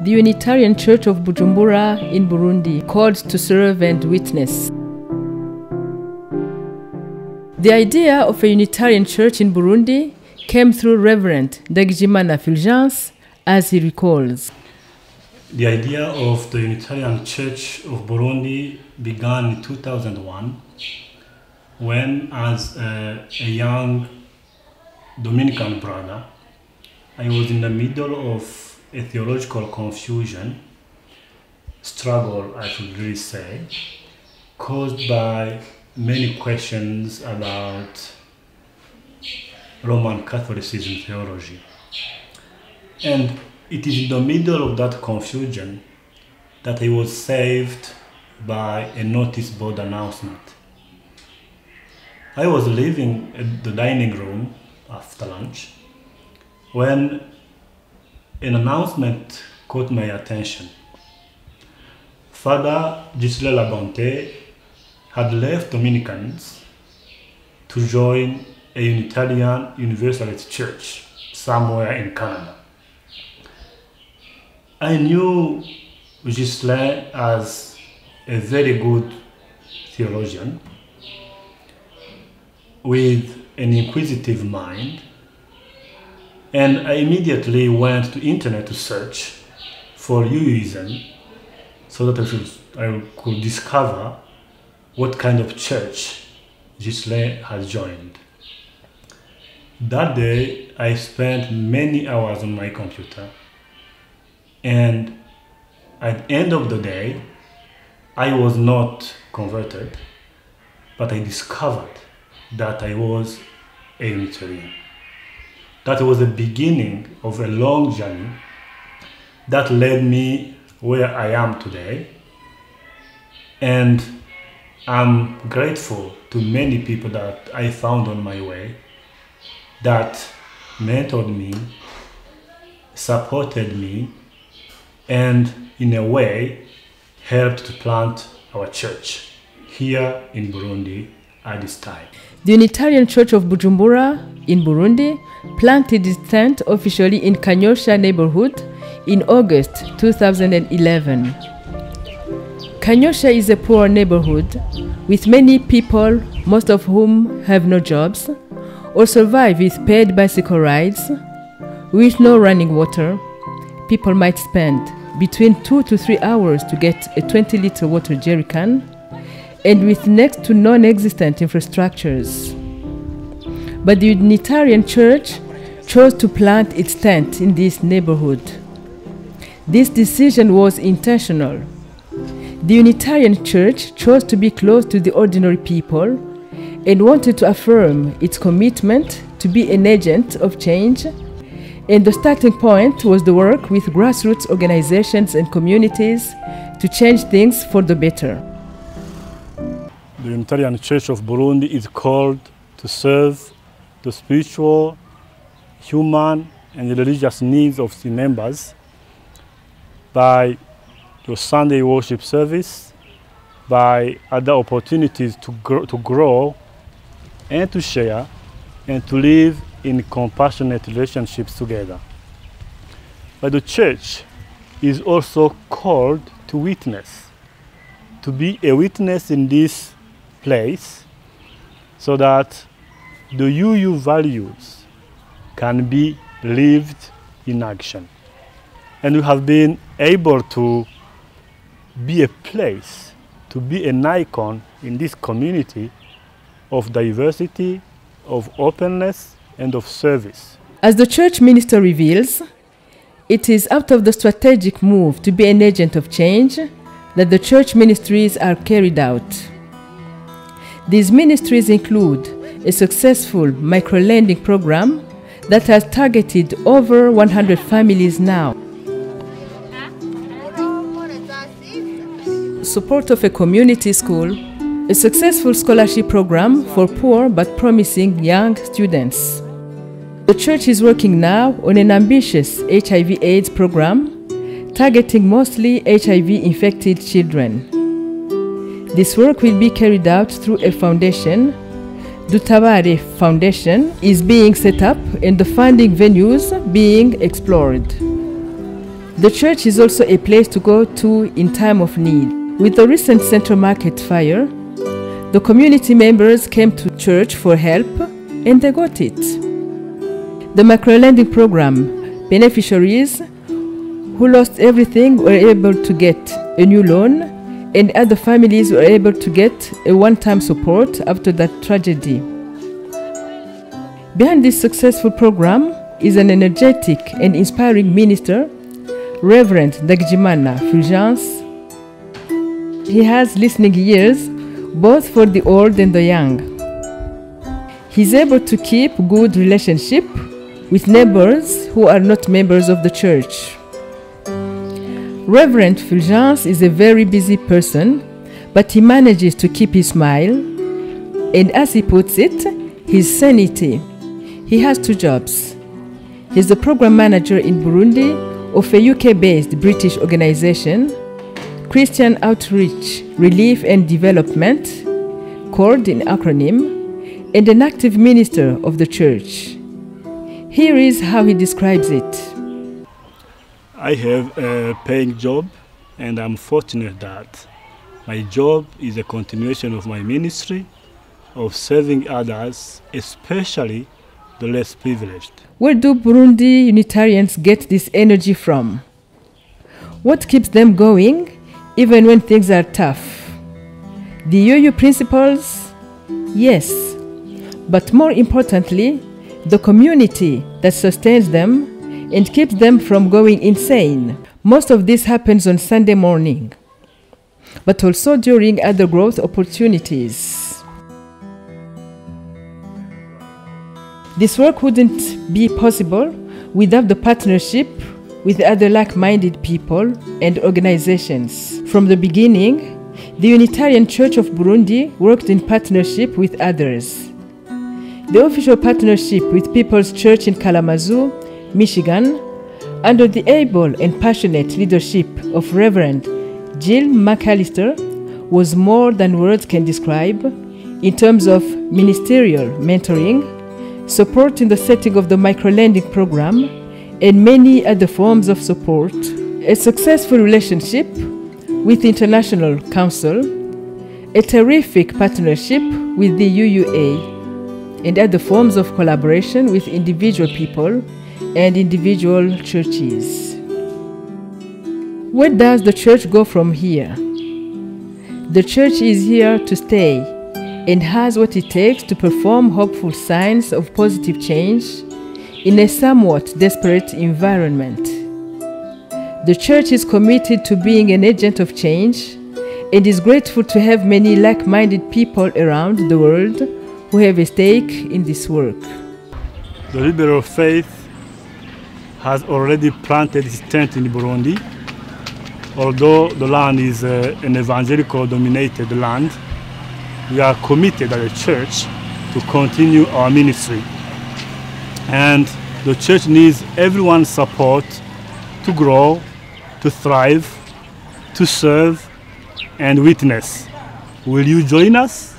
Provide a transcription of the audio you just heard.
the Unitarian Church of Bujumbura in Burundi, called to serve and witness. The idea of a Unitarian Church in Burundi came through Reverend Ndagijimana Fulgence, as he recalls. The idea of the Unitarian Church of Burundi began in 2001 when, as a young Dominican brother, I was in the middle of a theological confusion, struggle I should really say, caused by many questions about Roman Catholicism theology. And it is in the middle of that confusion that I was saved by a notice board announcement. I was living at the dining room after lunch when an announcement caught my attention. Father Gisela Labonte had left Dominicans to join a Unitarian Universalist church somewhere in Canada. I knew Gisela as a very good theologian with an inquisitive mind, and I immediately went to internet to search for UUism so that I could discover what kind of church Gisela has joined. That day, I spent many hours on my computer, and at the end of the day, I was not converted, but I discovered that I was a Unitarian. That was the beginning of a long journey that led me where I am today. And I'm grateful to many people that I found on my way that mentored me, supported me, and in a way helped to plant our church here in Burundi at this time. The Unitarian Church of Bujumbura in Burundi planted its tent officially in Kanyosha neighborhood in August 2011. Kanyosha is a poor neighborhood with many people, most of whom have no jobs or survive with paid bicycle rides. With no running water, people might spend between 2 to 3 hours to get a 20-liter water jerry can, and with next to non-existent infrastructures. But the Unitarian Church chose to plant its tent in this neighborhood. This decision was intentional. The Unitarian Church chose to be close to the ordinary people and wanted to affirm its commitment to be an agent of change, and the starting point was the work with grassroots organizations and communities to change things for the better. The Unitarian Church of Burundi is called to serve the spiritual, human, and religious needs of the members by your Sunday worship service, by other opportunities to grow and to share and to live in compassionate relationships together. But the church is also called to witness, to be a witness in this place so that the UU values can be lived in action. And we have been able to be a place, to be an icon in this community of diversity, of openness, and of service. As the church minister reveals, it is out of the strategic move to be an agent of change that the church ministries are carried out. These ministries include a successful micro-lending program that has targeted over 100 families now. Support of a community school, a successful scholarship program for poor but promising young students. The church is working now on an ambitious HIV/AIDS program targeting mostly HIV-infected children. This work will be carried out through a foundation. Dutabare Foundation is being set up and the funding venues being explored. The church is also a place to go to in time of need. With the recent Central Market fire, the community members came to church for help and they got it. The microlending program beneficiaries who lost everything were able to get a new loan, and other families were able to get a one-time support after that tragedy. Behind this successful program is an energetic and inspiring minister, Reverend Ndagijimana Fulgence. He has listening ears both for the old and the young. He's able to keep good relationship with neighbors who are not members of the church. Reverend Fulgence is a very busy person, but he manages to keep his smile and, as he puts it, his sanity. He has 2 jobs. He's the program manager in Burundi of a UK-based British organization, Christian Outreach, Relief and Development, CALD in acronym, and an active minister of the church. Here is how he describes it. I have a paying job, and I'm fortunate that my job is a continuation of my ministry of serving others, especially the less privileged. Where do Burundi Unitarians get this energy from? What keeps them going even when things are tough? The UU principles? Yes. But more importantly, the community that sustains them and keeps them from going insane. Most of this happens on Sunday morning, but also during other growth opportunities. This work wouldn't be possible without the partnership with other like-minded people and organizations. From the beginning, the Unitarian Church of Burundi worked in partnership with others. The official partnership with People's Church in Kalamazoo, Michigan, under the able and passionate leadership of Reverend Jill McAllister, was more than words can describe in terms of ministerial mentoring, support in the setting of the microlending program, and many other forms of support. A successful relationship with the International Council, a terrific partnership with the UUA, and other forms of collaboration with individual people and individual churches. Where does the church go from here? The church is here to stay and has what it takes to perform hopeful signs of positive change in a somewhat desperate environment. The church is committed to being an agent of change and is grateful to have many like-minded people around the world who have a stake in this work. The liberal faith has already planted its tent in Burundi. Although the land is an evangelical-dominated land, we are committed as a church to continue our ministry. And the church needs everyone's support to grow, to thrive, to serve, and witness. Will you join us?